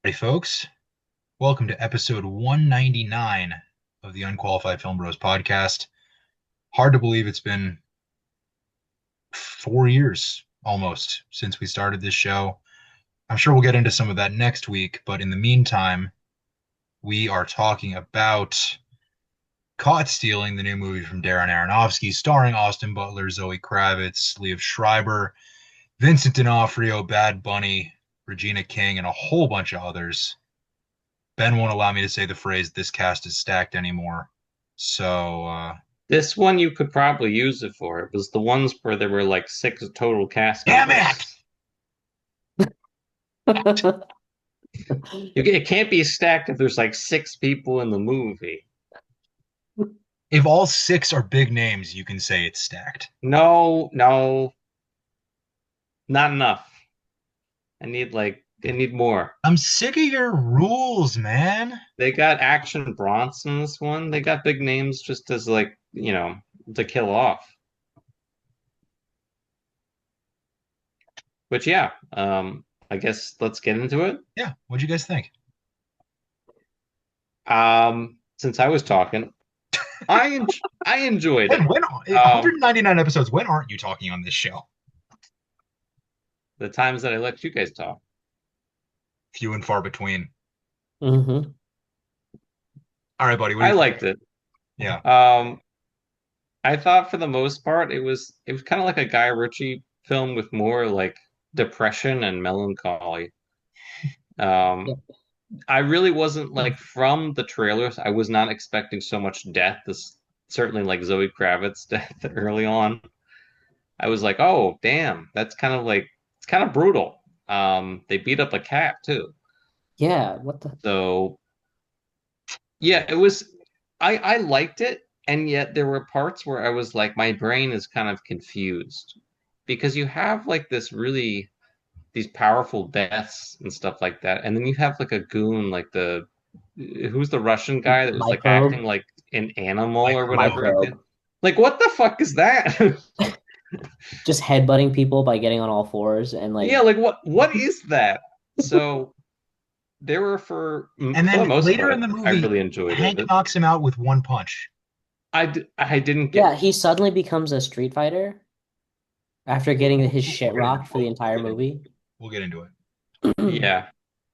Hey, folks. Welcome to episode 199 of the Unqualified Film Bros podcast. Hard to believe it's been 4 years almost since we started this show. I'm sure we'll get into some of that next week, but in the meantime, we are talking about Caught Stealing, the new movie from Darren Aronofsky, starring Austin Butler, Zoe Kravitz, Liev Schreiber, Vincent D'Onofrio, Bad Bunny, Regina King, and a whole bunch of others. Ben won't allow me to say the phrase "this cast is stacked" anymore. So, This one you could probably use it for. It was the ones where there were like six total cast damn it! members. It can't be stacked if there's like six people in the movie. If all six are big names, you can say it's stacked. No, no, not enough. I need more. I'm sick of your rules, man. They got Action Bronson in this one. They got big names just as to kill off. But yeah, I guess let's get into it. Yeah, what'd you guys think? Since I was talking, I enjoyed When, it. when, Um, 199 episodes, when aren't you talking on this show? the times that I let you guys talk. Few and far between. hmm All right, buddy, what do I you think? liked it. Yeah. Um, I thought for the most part it was kind of like a Guy Ritchie film with more like depression and melancholy. Yeah. Um, I really wasn't like from the trailers, I was not expecting so much death. This certainly like Zoe Kravitz death early on. I was like, oh damn, that's kind of like it's kind of brutal. They beat up a cat too. Yeah, what the? So yeah, it was I liked it, and yet there were parts where I was like, my brain is kind of confused because you have like these powerful deaths and stuff like that, and then you have like a goon like the who's the Russian guy that was like acting Microbe? like an animal or whatever at the Microbe. end. Like what the fuck is that? Just headbutting people by getting on all fours and Yeah, like, like what is that? So there were And for the then most later part, in the I movie, really enjoyed Hank it. knocks him out with one punch. I didn't get yeah, he suddenly becomes a street fighter after getting his shit We'll get into rocked for the it. We'll entire get into it. movie. We'll get into it. Yeah.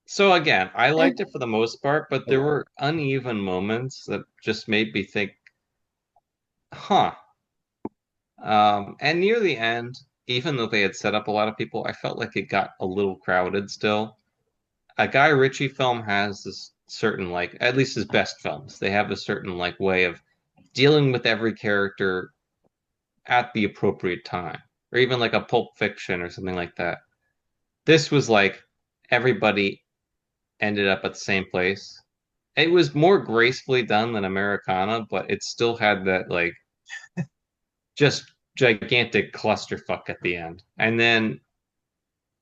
So again, I liked And it for the most part, but there were uneven moments that just made me think, huh. And near the end, even though they had set up a lot of people, I felt like it got a little crowded still. A Guy Ritchie film has this certain like, at least his best films, they have a certain like way of dealing with every character at the appropriate time, or even like a Pulp Fiction or something like that. This was like everybody ended up at the same place. It was more gracefully done than Americana, but it still had that like just gigantic clusterfuck at the end. And then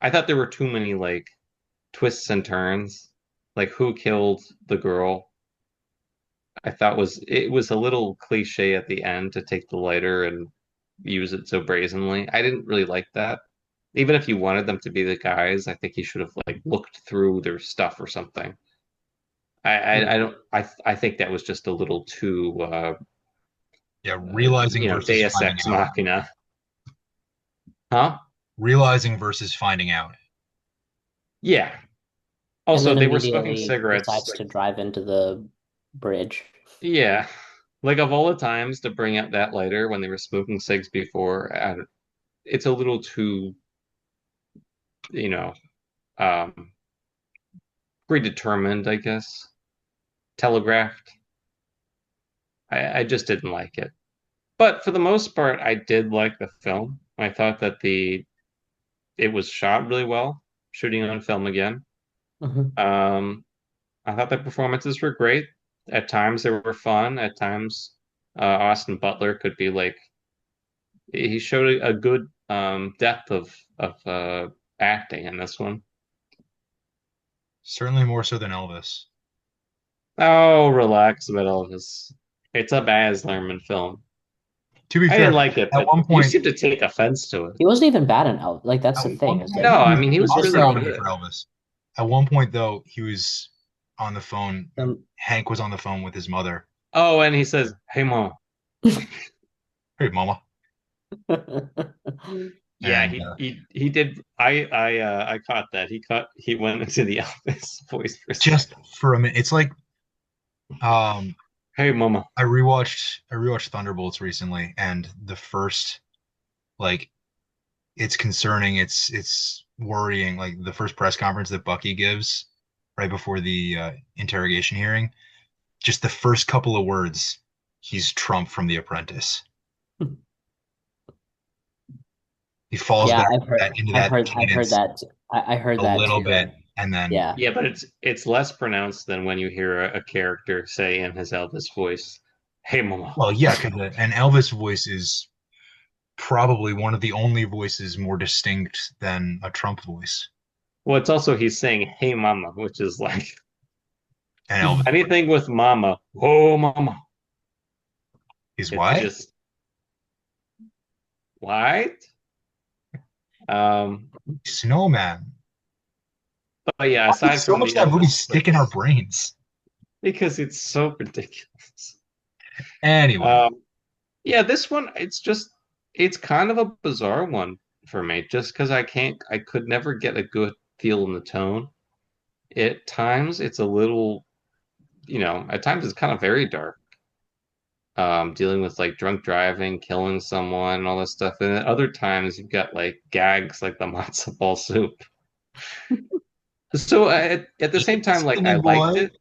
I thought there were too many like twists and turns. Like who killed the girl? I thought it was a little cliche at the end to take the lighter and use it so brazenly. I didn't really like that. Even if you wanted them to be the guys, I think you should have like looked through their stuff or something. I don't I think that was just a little too Yeah, realizing versus Deus finding Ex out. Machina. Huh? Realizing versus finding out. Yeah. then Also, they were smoking immediately cigarettes. decides to drive into the bridge. Yeah. Like of all the times to bring out that lighter when they were smoking cigs before, it's a little too, you know, um, predetermined, I guess. Telegraphed. I just didn't like it. But for the most part, I did like the film. I thought that the it was shot really well, shooting on film again. hmm Um, I thought the performances were great. At times they were fun. At times, Austin Butler could be like he showed a good depth of acting in this one. Certainly more so than Elvis. Oh, relax about all this. It's a Baz Luhrmann film. To be I fair, didn't like it, at but one you point, seem to take offense to it. He wasn't even bad in Out. Like that's at the one thing is point that No, I he mean he was was he's just really credited for good. Elvis. At one point, though, he was on the phone. Um, Hank was on the phone with his mother. Oh, and he says, "Hey, mom." Hey, mama. Yeah, And he did. I caught that. He went into the Elvis voice for a second. just for a minute, it's like um, Hey, mama. I rewatched Thunderbolts recently, and the first like it's concerning, it's worrying. Like the first press conference that Bucky gives right before the interrogation hearing, just the first couple of words, he's Trump from The Apprentice. He falls Yeah, back into I've that heard, I've heard cadence that. I heard a that little too. bit, and then Yeah, Yeah, but it's less pronounced than when you hear a character say in his Elvis voice, "Hey, mama." well, yeah, because an Elvis voice is probably one of the only voices more distinct than a Trump voice. Well, it's also he's saying "Hey, mama," which is like And Elvis anything with mama. Oh, mama. is It's why just what? Um, Snowman. but yeah, Why did aside so from much the of that movie Elvis stick in our voice, brains? because it's so ridiculous. Anyway, Um, yeah, this one, it's kind of a bizarre one for me, just because I could never get a good feel in the tone. At times, it's a little, at times it's kind of very dark, dealing with like drunk driving, killing someone, and all this stuff. And at other times, you've got like gags like the matzo ball soup. So at the same time, like I Skinny liked boy. it.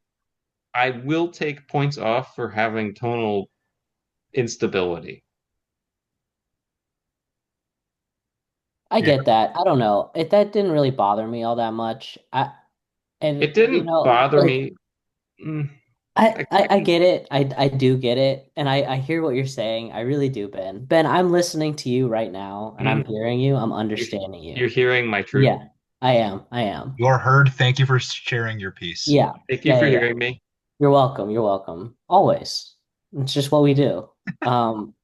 I will take points off for having tonal instability. I Yeah, get that. I don't know. That didn't really bother me all that much. It And didn't bother like me. Mm, I get it. I do get it. And I hear what you're saying. I really do, Ben. Ben, I'm listening to you right now and I'm mm, hearing you. I'm you're, understanding you're you. hearing my truth. Yeah, I am. I am. you are heard. Thank you for sharing your piece. Yeah. Thank you Yeah, for yeah, yeah. hearing me. You're welcome. You're welcome. Always. It's just what we do. Um,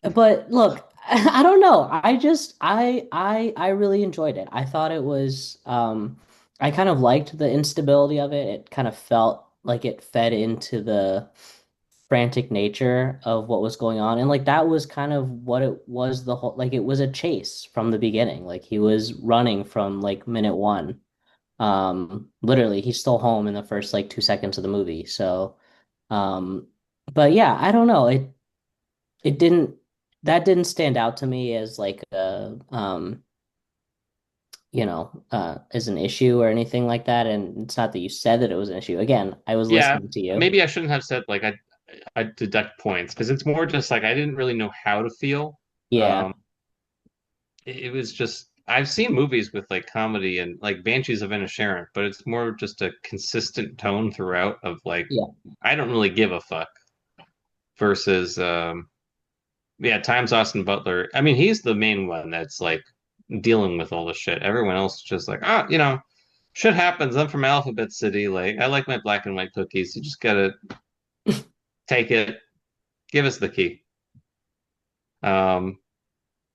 but look, I don't know. I really enjoyed it. I thought it was I kind of liked the instability of it. It kind of felt like it fed into the frantic nature of what was going on. And like that was kind of what it was the whole like it was a chase from the beginning. Like he was running from like minute one. Literally he's still home in the first like 2 seconds of the movie. So but yeah, I don't know. It didn't that didn't stand out to me as like a as an issue or anything like that. And it's not that you said that it was an issue. Again, I was Yeah, listening to you. maybe I shouldn't have said like I deduct points because it's more just like I didn't really know how to feel. Yeah, Um, it was just I've seen movies with like comedy and like Banshees of Inisherin, but it's more just a consistent tone throughout of like yeah, I don't really give a fuck versus yeah, Times Austin Butler. I mean, he's the main one that's like dealing with all the shit. Everyone else is just like, shit happens. I'm from Alphabet City. Like, I like my black and white cookies. You just gotta take it. Give us the key. Um,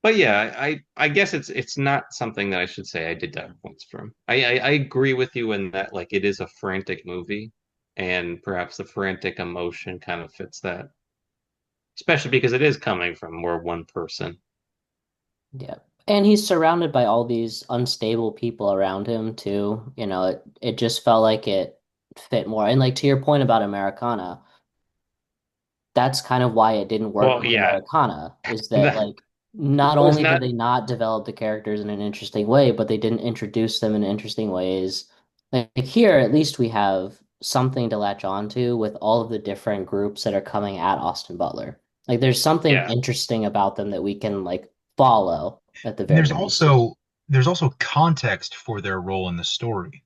but yeah, I guess it's not something that I should say I did that points from. I agree with you in that like it is a frantic movie, and perhaps the frantic emotion kind of fits that, especially because it is coming from more one person. yeah. And he's surrounded by all these unstable people around him too. It just felt like it fit more. And like to your point about Americana, that's kind of why it didn't work Well, with yeah, Americana, is that that like not was only did not. they not develop the characters in an interesting way, but they didn't introduce them in interesting ways. Like here, at least we have something to latch on to with all of the different groups that are coming at Austin Butler. Like there's something Yeah, interesting about them that we can like follow at the And very least. there's also context for their role in the story.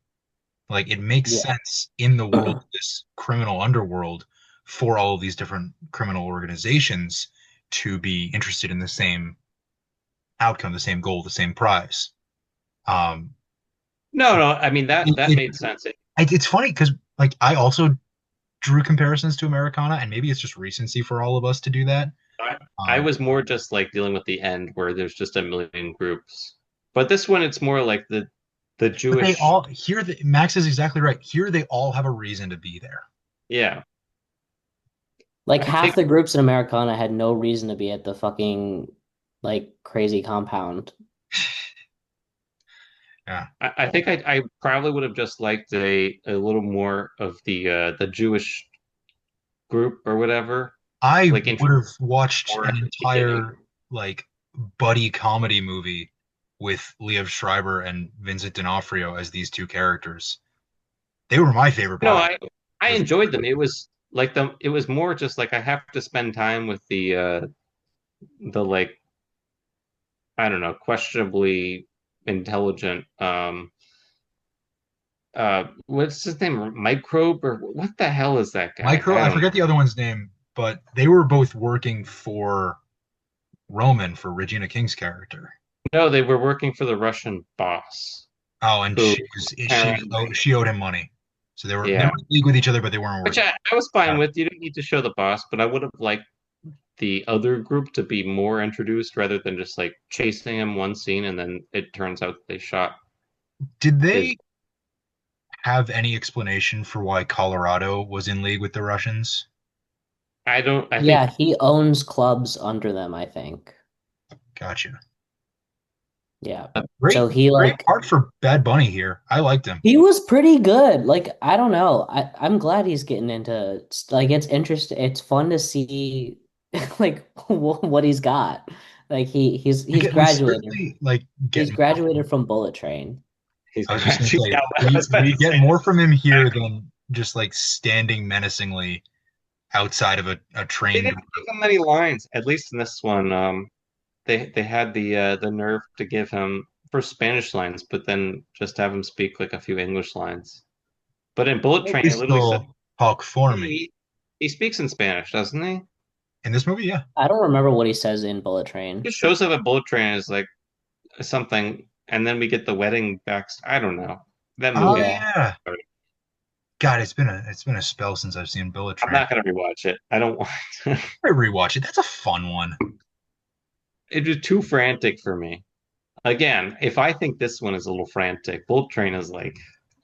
Like it makes Yeah. sense in the world of this criminal underworld for all of these different criminal organizations to be interested in the same outcome, the same goal, the same prize. Um, no. I mean it, that it, made sense. it's funny because like I also drew comparisons to Americana, and maybe it's just recency for all of us to do that. I Um, was more just like dealing with the end where there's just a million groups. But this one, it's more like the But they Jewish, all here. Max is exactly right. Here, they all have a reason to be there. yeah. Like I half think the groups in Americana had no reason to be at the fucking like crazy compound. Yeah, I think I probably would have just liked a little more of the Jewish group or whatever, I like would introduced have watched more an at the beginning. entire like buddy comedy movie with Liev Schreiber and Vincent D'Onofrio as these two characters. They were my favorite No, part of I those. enjoyed them. It was like it was more just like I have to spend time with the like I don't know, questionably intelligent what's his name? Microbe or what the hell is that guy? Micro, I I don't forget the other one's name, but they were both working for Roman for Regina King's character. know. They were working for the Russian boss Oh, and who apparently she owed him money, so they yeah. were in league with each other, but they weren't Which working. I was fine Yeah. with. You didn't need to show the boss, but I would have liked the other group to be more introduced rather than just like chasing him one scene and then it turns out they shot Did his. they have any explanation for why Colorado was in league with the Russians? I don't. I Yeah, think he owns clubs under them, I think. Gotcha. Yeah. So Great, he great like part for Bad Bunny here. I liked him. he was pretty good. Like I don't know. I'm glad he's getting into like it's interesting. It's fun to see like what he's got. Like he's We graduated. certainly like He's get more. graduated from Bullet Train. he's I was just gonna crashing say out. I was about we to get say more this. from him here Exactly. than just like standing menacingly outside of a They train didn't door. give him many lines, at least in this one. They had the nerve to give him first Spanish lines, but then just have him speak like a few English lines. But in Bullet Train, it literally said Visto talk for me he speaks in Spanish, doesn't he? in this movie. Yeah. I don't remember what he says in Bullet He Train. just shows up at Bullet Train as like something, and then we get the wedding back. I don't know. That Oh movie. Yeah. yeah. God, it's been a spell since I've seen Bullet I'm Train. not gonna rewatch it. I don't want. To. I rewatch it. That's a fun one. It was too frantic for me. Again, if I think this one is a little frantic, Bullet Train is like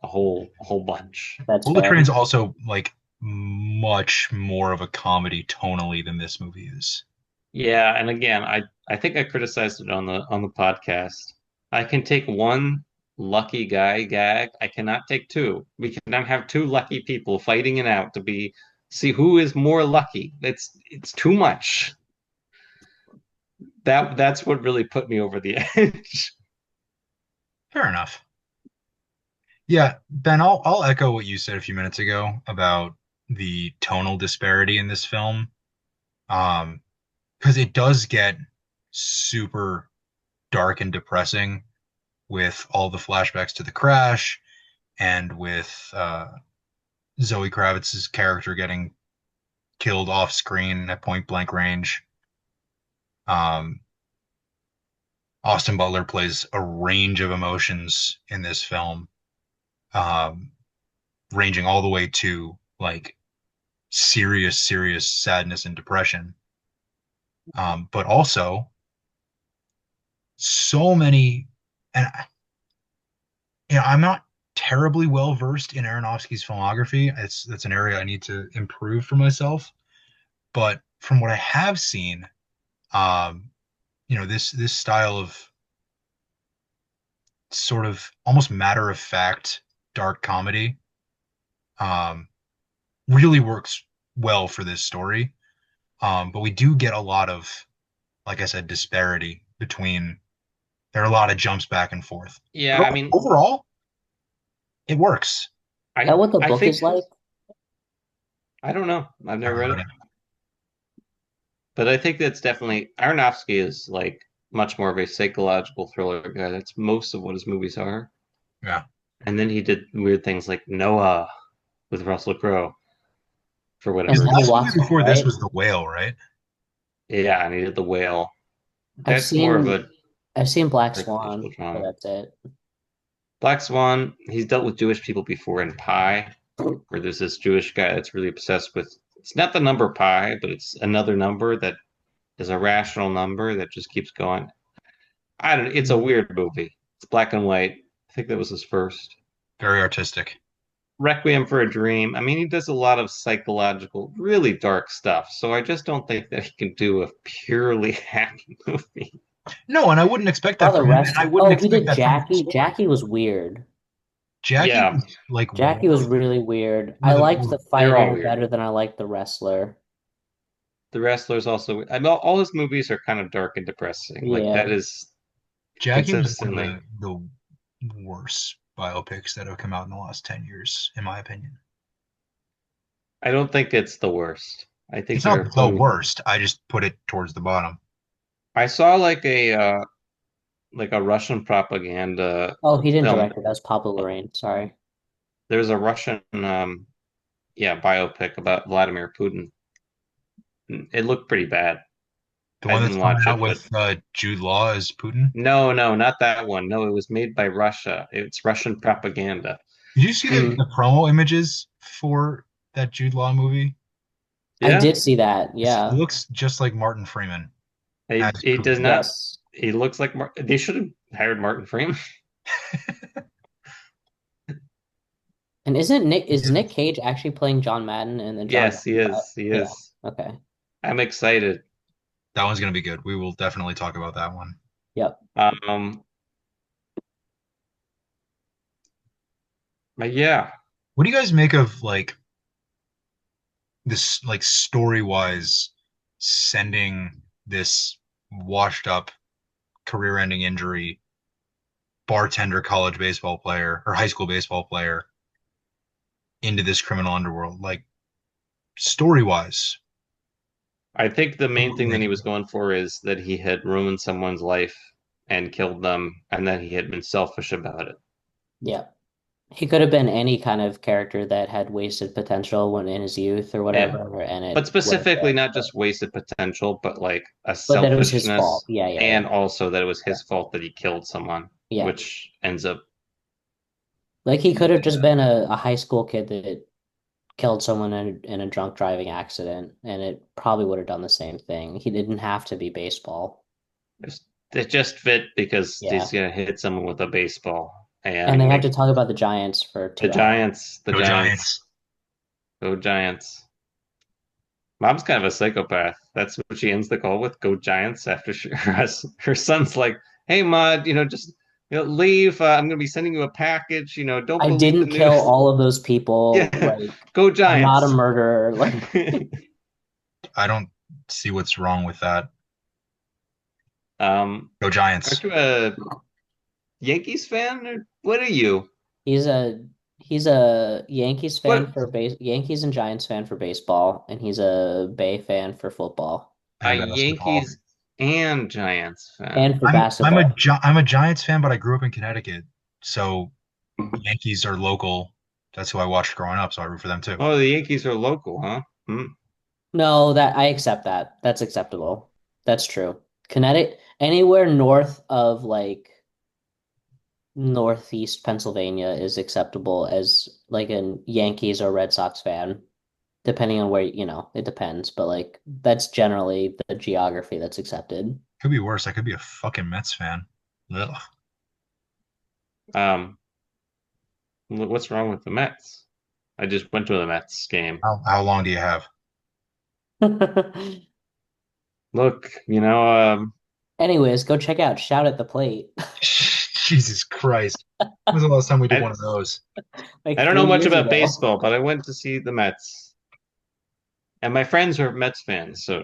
a whole bunch. That's Bullet fair. Train's also like much more of a comedy tonally than this movie is. Yeah, and again, I think I criticized it on the podcast. I can take one lucky guy gag. I cannot take two. We cannot have two lucky people fighting it out to be see who is more lucky. It's too much. That's what really put me over the edge. Fair enough. Yeah, Ben, I'll echo what you said a few minutes ago about the tonal disparity in this film. Um, because it does get super dark and depressing with all the flashbacks to the crash and with Zoe Kravitz's character getting killed off screen at point blank range. Um, Austin Butler plays a range of emotions in this film, um, ranging all the way to like serious sadness and depression. But also so many, and I'm not terribly well versed in Aronofsky's filmography. That's an area I need to improve for myself. But from what I have seen, um, this style of sort of almost matter of fact dark comedy, um, really works well for this story. But we do get a lot of, like I said, disparity between. There are a lot of jumps back and forth. Yeah, But I mean, overall, it works. Is that what the I book think is like? I don't know. I've I never read wrote it, it. but I think that's definitely Aronofsky is like much more of a psychological thriller guy. That's most of what his movies are. Yeah. And then he did weird things like Noah with Russell Crowe for And His whatever Emma last reason. movie Watson, before this right? was The Whale, right? Yeah, and he did The Whale. I've That's more of seen a I've seen Black psychological Swan, but drama. that's it. Black Swan, he's dealt with Jewish people before in Pi, where there's this Jewish guy that's really obsessed with it's not the number pi, but it's another number that is a rational number that just keeps going. I don't it's a weird movie. It's black and white. I think that was his first. Very artistic. Requiem for a Dream. I mean, he does a lot of psychological, really dark stuff. So I just don't think that he can do a purely happy movie. No, and I wouldn't expect Oh, that the from him, and rest. I wouldn't Oh, he expect did that from his Jackie. story. Jackie was weird. Jackie Yeah, was like Jackie was really weird. one I of the liked more the they're all fighter weird. better than I liked the wrestler. The Wrestlers also. I know all his movies are kind of dark and depressing. Like that Yeah. is Jackie was one of consistently. the worst biopics that have come out in the last 10 years, in my opinion. I don't think it's the worst. I think It's there not are the plenty. worst. I just put it towards the bottom. I saw like a Russian propaganda Oh, he didn't film. direct it. That was Pablo Larraín. Sorry. There's a Russian yeah, biopic about Vladimir Putin. It looked pretty bad. The I one that's didn't coming watch out it, but with Jude Law as Putin. no, no, not that one. No, it was made by Russia. It's Russian propaganda. Did you see Hmm. the promo images for that Jude Law movie? I Yeah, did see that. He Yeah. looks just like Martin Freeman as he does Putin. not. Yes. He looks like they should have hired Martin Freeman. And is Nick Cage actually playing John Madden in the John Yes, he Madden is. He Yeah. is. Okay. I'm excited. That one's gonna be good. We will definitely talk about that one. Yep. Um, but yeah, What do you guys make of like this, like story wise, sending this washed up career-ending injury bartender college baseball player or high school baseball player into this criminal underworld? Like story wise, I think the what do main you thing that make he of was it? going for is that he had ruined someone's life and killed them, and that he had been selfish about it. Yep. He could have been any kind of character that had wasted potential when in his youth or Yeah. whatever, and But it would have specifically, been. not just wasted potential, but like a But that it was his fault. selfishness, Yeah, yeah, yeah. and also that it was Yeah. his fault that he killed someone, Yeah. which ends up, Like he could have just been a high school kid that killed someone in a drunk driving accident, and it probably would have done the same thing. He didn't have to be baseball. it just fit because he's Yeah. gonna hit someone with a baseball. And they And had to talk about the Giants for the 2 hours. Giants, the Go Giants, Giants. go Giants. Mom's kind of a psychopath. That's what she ends the call with. Go Giants. After her son's like, "Hey, Ma, just leave. I'm gonna be sending you a package. Don't I believe the didn't kill news." all of those people. Yeah, Like, go I'm not a Giants. murderer. Like, I don't see what's wrong with that. um, Go aren't Giants. you a Yankees fan, or what are you? he's a he's a Yankees fan What for Yankees and Giants fan for baseball, and he's a Bay fan for football a And basketball. Yankees and Giants fan? and for I'm basketball. I'm a Giants fan, but I grew up in Connecticut, so Yankees are local. That's who I watched growing up, so I root for them too. Oh, the Yankees are local, huh? Hmm. No, that I accept that. That's acceptable. That's true. Connecticut, anywhere north of like Northeast Pennsylvania is acceptable as like a Yankees or Red Sox fan, depending on where, it depends, but like that's generally the geography that's accepted. Could be worse. I could be a fucking Mets fan. Ugh. Um, what's wrong with the Mets? I just went to the Mets game. How long do you have? Look, Anyways, go check out Shout at the Plate. Jesus Christ. When was the last time we did I one of those? I Like don't know three much years about ago. baseball, but I went to see the Mets, and my friends are Mets fans, so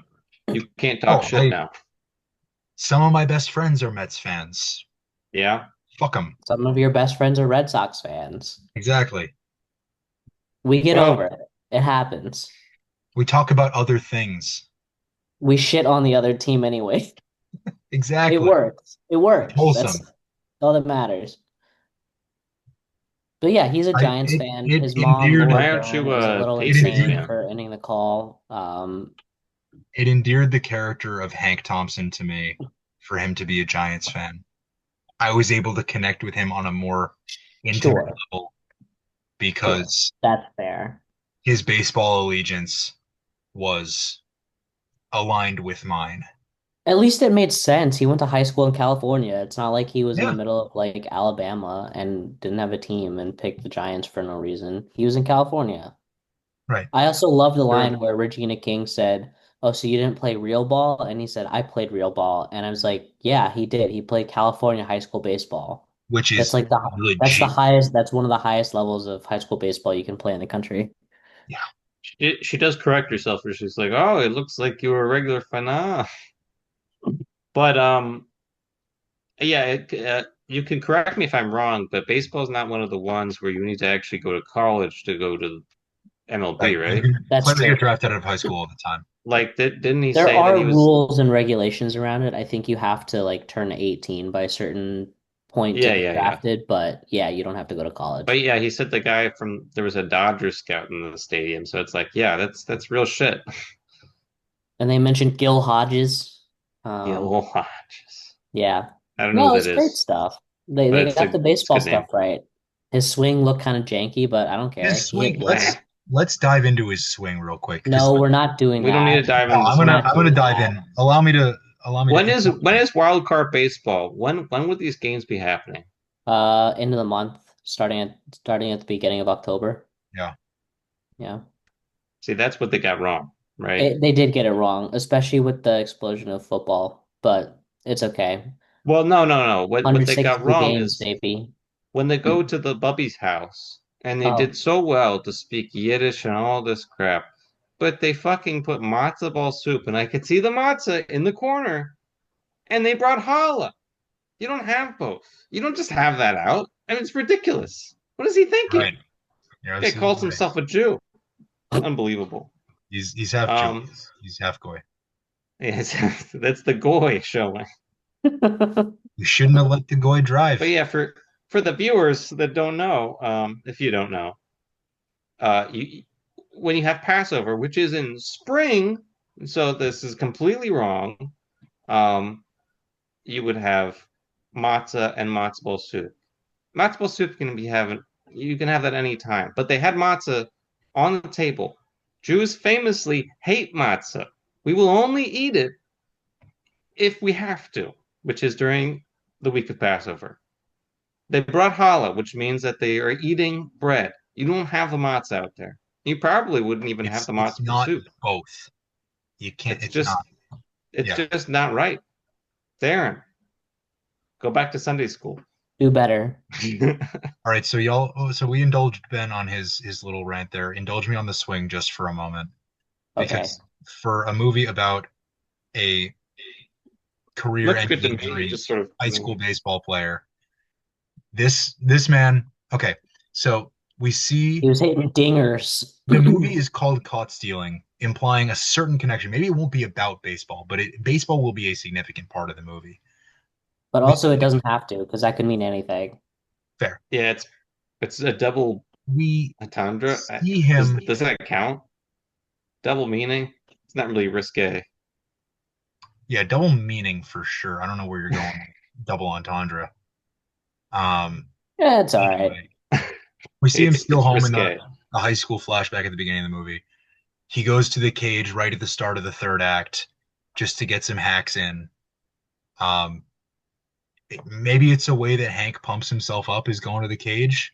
you can't talk Oh, shit now. some of my best friends are Mets fans. Yeah. Fuck them. Some of your best friends are Red Sox fans. Exactly. We get over Well, it. It happens. We talk about other things. We shit on the other team anyway. It Exactly. works. It works. That's Wholesome. all that matters. But yeah, he's a I Giants it fan. it His mom, endeared why Laura aren't Dern, you is a a little it Pacers insane endeared fan? for ending the call. it endeared the character of Hank Thompson to me for him to be a Giants fan. I was able to connect with him on a more intimate Sure, level sure. because That's fair. his baseball allegiance was aligned with mine. At least it made sense. He went to high school in California. It's not like he was in the Yeah, middle of like Alabama and didn't have a team and picked the Giants for no reason. He was in California. right. I also love the True. line where Regina King said, "Oh, so you didn't play real ball?" And he said, "I played real ball." And I was like, "Yeah, he did. He played California high school baseball. Which That's is like that's the legit. highest. That's one of the highest levels of high school baseball you can play in the country." Yeah, She does correct herself, where she's like, "Oh, it looks like you were a regular fan." Ah. But yeah, you can correct me if I'm wrong, but baseball is not one of the ones where you need to actually go to college to go to MLB, right. right? That's Players get true. drafted out of high school all the time. Like, didn't he There say that are he was? rules and regulations around it. I think you have to like turn 18 by a certain point to Yeah, get yeah, yeah. drafted, but yeah, you don't have to go to But college. yeah, he said the guy from there was a Dodgers scout in the stadium, so it's like, yeah, that's real shit. And they mentioned Gil Hodges. Yeah, Um, well, just yeah. I don't know who No, that it's great is, stuff. but They got the it's a baseball good name. stuff right. His swing looked kind of janky, but I don't care. His He hit swing. Eh. great. Let's dive into his swing real quick because No, we're not doing We don't need to that. dive no, into We're swing. not I'm gonna doing dive that. in. Allow me to When infiltrate. is wild card baseball? When would these games be happening? End of the month, starting at the beginning of October. Yeah, Yeah. See, that's what they got wrong, right? They did get it wrong, especially with the explosion of football, but it's okay. Well, no, no, no. What they got 162 wrong games, is baby. when they go to the Bubby's house and they did Oh, so well to speak Yiddish and all this crap, but they fucking put matzo ball soup, and I could see the matzah in the corner, and they brought challah. You don't have both. You don't just have that out. I mean, it's ridiculous. What is he thinking? right. You're Guy absolutely calls right. himself a Jew. Unbelievable. He's half Jew. Um, He's half goy. yes, that's the goy showing. You shouldn't have let the goy But drive. yeah, for the viewers that don't know, if you don't know, you when you have Passover, which is in spring, so this is completely wrong. Um, you would have matzah and matzo ball soup. Matzo ball soup can be having you can have that any time, but they had matzah on the table. Jews famously hate matzah. We will only eat it if we have to, which is during the week of Passover. They brought challah, which means that they are eating bread. You don't have the matzah out there. You probably wouldn't even have the It's matzo ball not soup. both. You can't. It's It's not. just it's Yeah. just not right. Darren, go back to Sunday school. do better. All right. So y'all. So we indulged Ben on his little rant there. Indulge me on the swing just for a moment, Okay. because for a movie about a Looks good career-ending to me. injury Just sort of high school baseball player, this man. Okay. So we He see was hitting dingers. the movie is called Caught Stealing, implying a certain connection. Maybe it won't be about baseball, but baseball will be a significant part of the movie. But We also it doesn't have to, because that could mean anything. fair. yeah, it's a double We entendre. see Does him. does that count? Double meaning? It's not really risque. Yeah, double meaning for sure. I don't know where you're going. Double entendre. Um. Yeah, it's all right. Anyway, we see him steal It's home in risque. the high school flashback at the beginning of the movie. He goes to the cage right at the start of the third act just to get some hacks in. Um, maybe it's a way that Hank pumps himself up is going to the cage.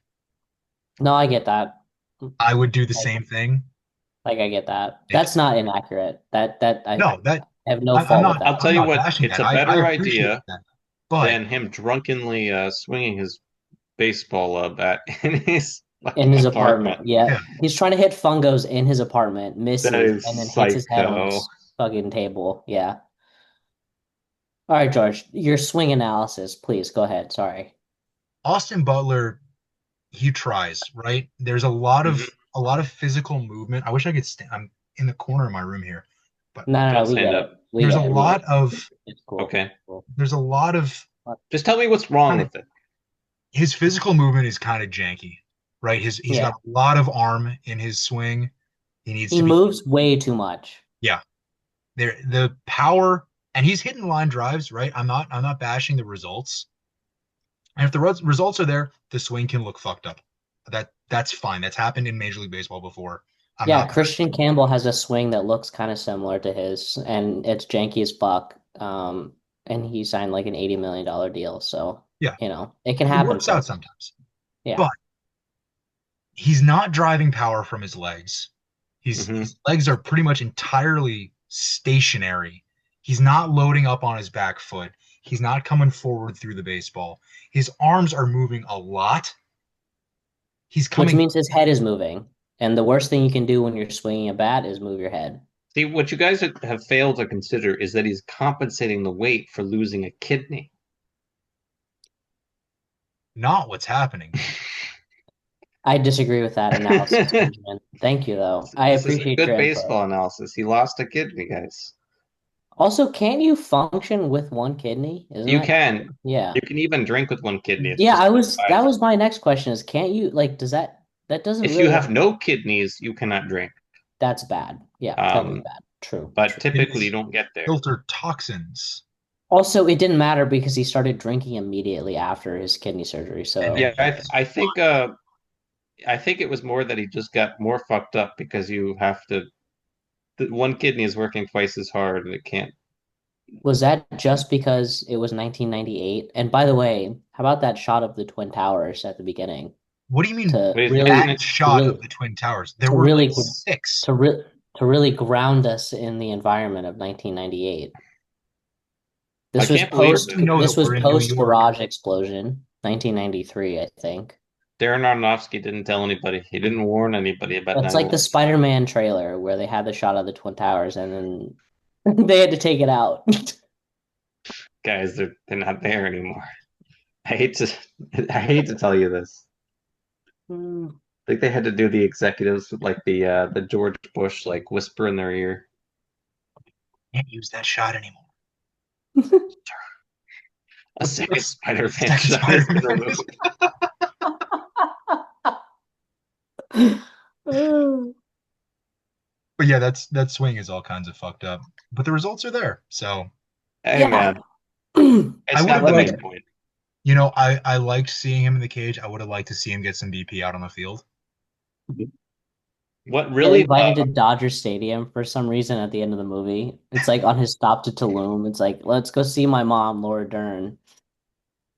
No, I get that. I would do the Like, same thing. like I get that. It, That's not inaccurate. That I no, that have no I'm fault with not. that. I'll tell I'm you not what, bashing it's that. a I better appreciate idea that. But than him drunkenly swinging his baseball bat in his In fucking his apartment. apartment. Yeah. yeah, He's trying to hit fungos in his apartment, That misses, and is then hits his head on psycho. his fucking table. Yeah. All right, George, your swing analysis, please go ahead. Sorry. Austin Butler, he tries, right? There's Mhm. a lot of physical movement. I wish I could stand. I'm in the corner of my room here, but No, no, Don't no, we stand get up. it. We there's a get it. We get lot it. of It's cool. Okay. Cool. there's a lot of Just tell me what's wrong kind of with it. his physical movement is kind of janky, right? He's got Yeah. a lot of arm in his swing. He needs He to be, moves way too much. yeah. There the power, and he's hitting line drives, right? I'm not bashing the results. And if the results are there, the swing can look fucked up. That's fine. That's happened in Major League Baseball before. I'm Yeah, not Christian Campbell has a swing that looks kind of similar to his, and it's janky as fuck. and he signed like an $80 million deal. So, Yeah, it can it happen, works out folks. sometimes. Yeah. But he's not driving power from his legs. Hmm. His legs are pretty much entirely stationary. He's not loading up on his back foot. He's not coming forward through the baseball. His arms are moving a lot. He's Which coming. means his head is moving. And the worst thing you can do when you're swinging a bat is move your head. See, what you guys have failed to consider is that he's compensating the weight for losing a kidney. Not what's happening. I disagree with that analysis, This Benjamin. Thank you, though. I is a appreciate good your input. baseball analysis. He lost a kidney, guys. Also, can't you function with one kidney? Isn't You that? can. Yeah. You can even drink with one kidney. It's Yeah, just that advisable. was my next question is can't you like does that doesn't If you really have no kidneys, you cannot drink. that's bad. Yeah, that is Um, bad. True. but True. typically you Kidneys don't get there. filter toxins. Also, it didn't matter because he started drinking immediately after his kidney surgery. And So, Yeah, he was I think it was more that he just got more fucked up because you have to. The one kidney is working twice as hard, and it can't. was that just because it was 1998? And by the way, how about that shot of the Twin Towers at the beginning what do you mean to But isn't really that it? to shot of really the Twin Towers? There to were like really six. to re to really ground us in the environment of 1998? I This was can't believe First, post we know that this was we're in New post York. garage explosion, 1993, I think. Darren Aronofsky didn't tell anybody. He didn't warn anybody about It's like the 9/11. Spider-Man trailer where they had the shot of the Twin Towers and then they had to take it out. Guys, they're not there anymore. I hate to I hate to tell you this. Hmm. I think they had to do the executives with like the George Bush like whisper in their ear. Can't use that shot anymore. A second Spider-Man Second shot has been Spider-Man. removed. But yeah, that swing is all kinds of fucked up. But the results are there. So Hey Yeah. man, I it's would not have the liked, main point. I liked seeing him in the cage. I would have liked to see him get some BP out on the field. What Get really invited to Dodger Stadium for some reason at the end of the movie. It's like on his stop to Tulum. It's like, let's go see my mom, Laura Dern.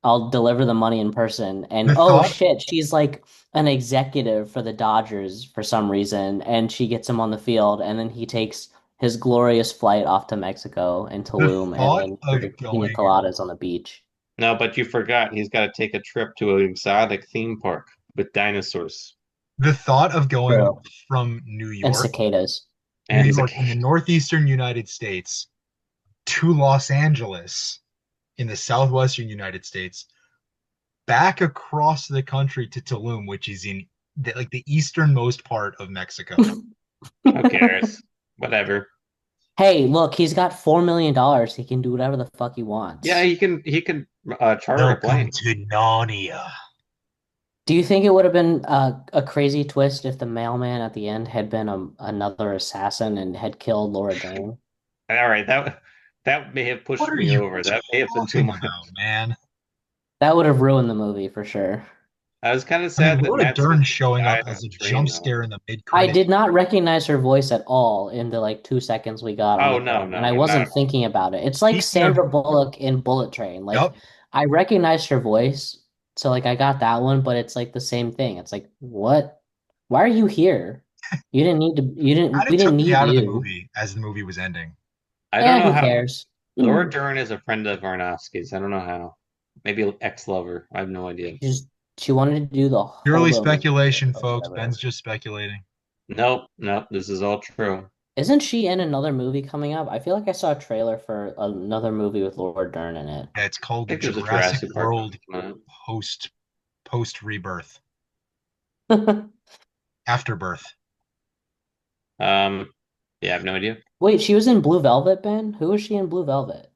I'll deliver the money in person. And The oh thought shit, she's like an executive for the Dodgers for some reason. And she gets him on the field. And then he takes his glorious flight off to Mexico and the Tulum and thought then of pina going coladas on the beach. No, but you forgot he's got to take a trip to an exotic theme park with dinosaurs the thought of going True. from And cicadas. New and York in the cicadas. northeastern United States to Los Angeles in the southwestern United States, back across the country to Tulum, which is in the easternmost part of Mexico. Who cares? Whatever. Hey, look, he's got $4 million. He can do whatever the fuck he Yeah, wants. he can charter a Welcome plane. to Narnia. Do you think it would have been a crazy twist if the mailman at the end had been another assassin and had killed Laura Dern? All right, that may have What pushed are me you over. That may have been too talking much. about, man? That would have ruined the movie for sure. I was kind of I mean, sad that Laura Matt Dern Smith showing up died on as a the train, jump though. scare in the I mid-credits. did not recognize her voice at all in the like 2 seconds we got on Oh the no, film, and I no, not wasn't at all. thinking about it. It's like Speaking of, Sandra Bullock in Bullet Train. Like yep, I recognized her voice, so like I got that one, but it's like the same thing. It's like, what? Why are you here? You didn't need to. You didn't. kind We of didn't took me need out of the you. movie as the movie was ending. I don't Eh, know who how. cares? Laura Dern is a friend of Aronofsky's. I don't know how. Maybe ex-lover. I have no idea. Just she wanted to do the Purely hobo movie speculation, or folks. whatever. Ben's just speculating. Nope, nope. This is all true. Isn't she in another movie coming up? I feel like I saw a trailer for another movie with Laura Dern in it. Yeah, it's I called think there's a Jurassic Jurassic Park World movie coming out. post rebirth, afterbirth. Um, yeah, I have no idea. Wait, she was in Blue Velvet, Ben? Who was she in Blue Velvet?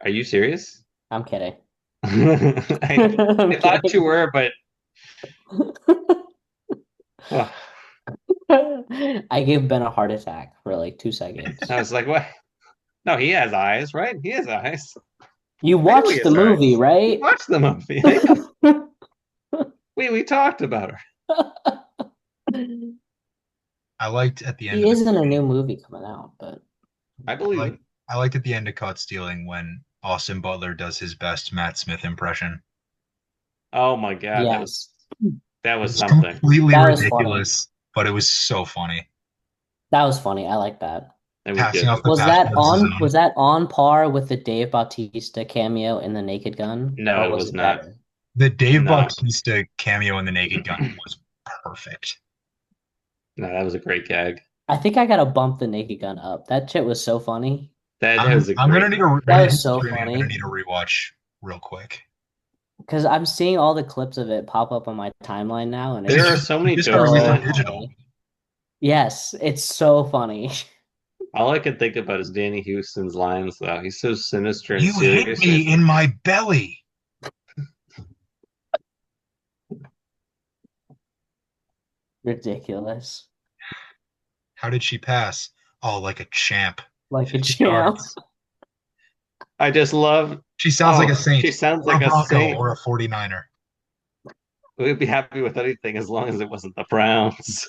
Are you serious? I'm kidding. I I'm thought you kidding. were, but oh, I gave Ben a heart attack for like 2 seconds. I was like, what? No, he has eyes, right? He has eyes. You I know he watched the has movie, eyes. We right? watched the movie. I know. We talked about her. I liked at the end He of the is in a movie. new movie coming out, but I I believe like it. I liked at the end of Caught Stealing when Austin Butler does his best Matt Smith impression. Oh my God, Yes, that It was was something. completely that was funny. ridiculous, but it was so funny. That was funny. I like that. It was Passing good. off the passion of Was Zone. that on par with the Dave Bautista cameo in The Naked Gun, No, or it was was it not. better? The Dave No, Bautista cameo in The Naked Gun was perfect. no, that was a great gag. I think I gotta bump The Naked Gun up. That shit was so funny. That I'm was a I'm gonna great. need a That when it was hits so streaming. I'm gonna funny need a rewatch real quick. because I'm seeing all the clips of it pop up on my timeline now, and There it's are just so He many just got jokes released in so on it. digital. funny. Yes, it's so funny. All I can think about is Danny Houston's lines, though. He's so sinister and You hit serious right me in my belly. Ridiculous. How did she pass? Oh, like a champ. Like a 50 champ. yards. I just love. She sounds like a Oh, she Saint sounds or a like a Bronco saint. or a 49er. We'd be happy with anything as long as it wasn't the Browns.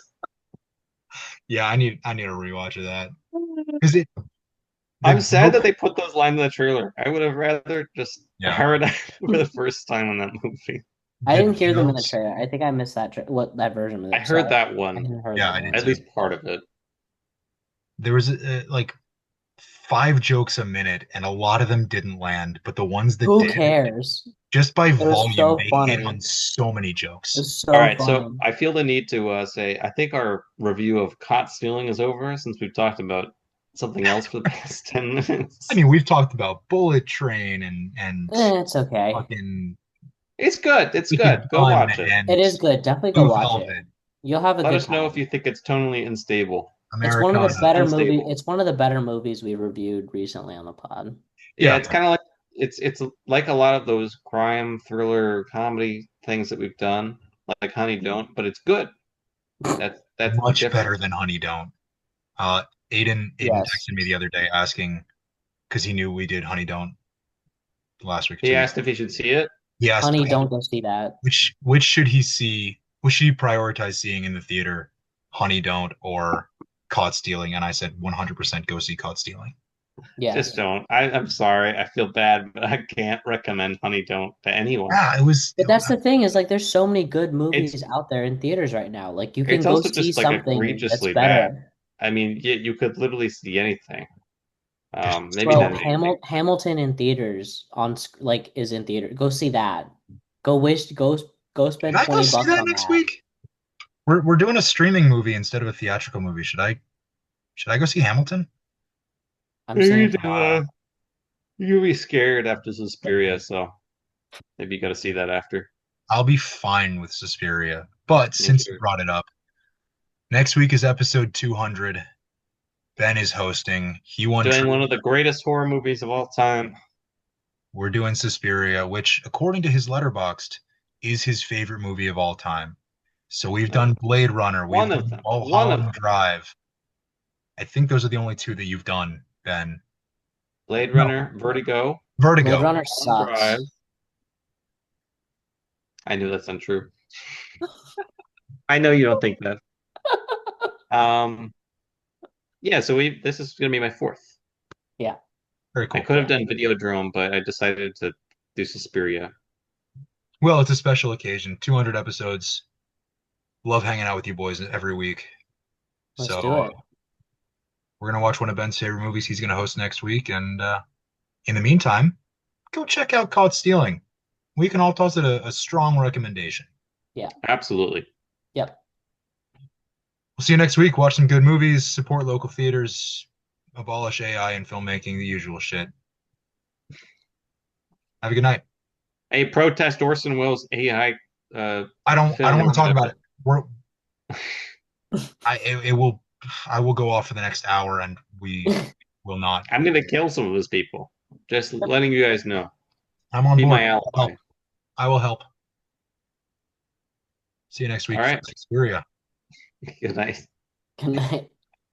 Yeah, I need a rewatch of that because it the I'm sad that joke. they put those lines in the trailer. I would have rather just Yeah, heard it for the first time in that movie. I the didn't hear them in the jokes. trailer. I think I missed what that version of I it. heard Sorry, that I one, hadn't heard Yeah, that I did at one. too. least part of it. There was like 5 jokes a minute, and a lot of them didn't land, but the ones that Who did, cares? just by It was volume, so they hit funny. on so many It jokes. was All so right, so funny. I feel the need to say I think our review of Caught Stealing is over since we've talked about something else for the past 10 I minutes. mean, we've talked about Bullet Train and It's okay. fucking It's good. It's Wicked good. Go Gun watch it. It and is good. Definitely go Blue watch it. Velvet, You'll have a Let good us know if time. you think it's tonally unstable. It's one of the Americana. better movie. Unstable. It's one of the better movies we reviewed recently on the pod. Yeah, Yeah, it's kind of like it's like a lot of those crime thriller comedy things that we've done, like Honey Don't, but it's good. That's the much better difference. than Honey Don't. Uh, Aiden Yes. texted me the other day asking because he knew we did Honey Don't last week, He 2 weeks. asked if he should see it. He asked Honey, don't go see that. which should he see? Which should he prioritize seeing in the theater? Honey Don't or Caught Stealing? And I said 100% go see Caught Stealing. Just Yes. don't. I'm sorry. I feel bad, but I can't recommend Honey Don't to anyone. Yeah, it was. But that's the thing is like there's so many good It's movies out there in theaters right now. Like you can it's go also see just like something that's egregiously bad. better. I mean, you could literally see anything. There's Maybe Bro, not anything. Hamilton in theaters like is in theater. Go see that. Go Should spend I go 20 see bucks that on next that. week? We're doing a streaming movie instead of a theatrical movie. Should I go see Hamilton? I'm You saying do, tomorrow. you'll be scared after Suspiria, so maybe you got to see that after. I'll be fine with Suspiria. But Me since you too. brought it up, next week is episode 200. Ben is hosting. He won Doing one trivia. of the greatest horror movies of all time. We're doing Suspiria, which, according to his Letterboxd, is his favorite movie of all time. So we've Uh, done Blade Runner, we've one of done them. One of Mulholland them. Drive. I think those are the only two that you've done, Ben. Blade No, Runner, Vertigo, Blade Vertigo. Runner On Drive. sucks. I knew that's untrue. I know you don't think that. Um, yeah, so we this is gonna be my fourth. Yeah. Very I cool. could have done Videodrome, but I decided to do Suspiria. Well, it's a special occasion. 200 episodes. Love hanging out with you boys every week. Let's do So it. we're gonna watch one of Ben's favorite movies he's gonna host next week. And in the meantime, go check out Caught Stealing. We can all toss it a strong recommendation. Yeah. Absolutely. Yep. We'll see you next week. Watch some good movies, support local theaters, abolish AI in filmmaking, the usual shit. Have a good night. Hey, protest Orson Welles' AI I don't want film. to talk about it. We're it will I will go off for the next hour and we will not. I'm gonna kill some of those people. Just letting you guys know. I'm on Be board. my I'll help. ally. I will help. See you next All week for right. Xperia. Good night. Good night.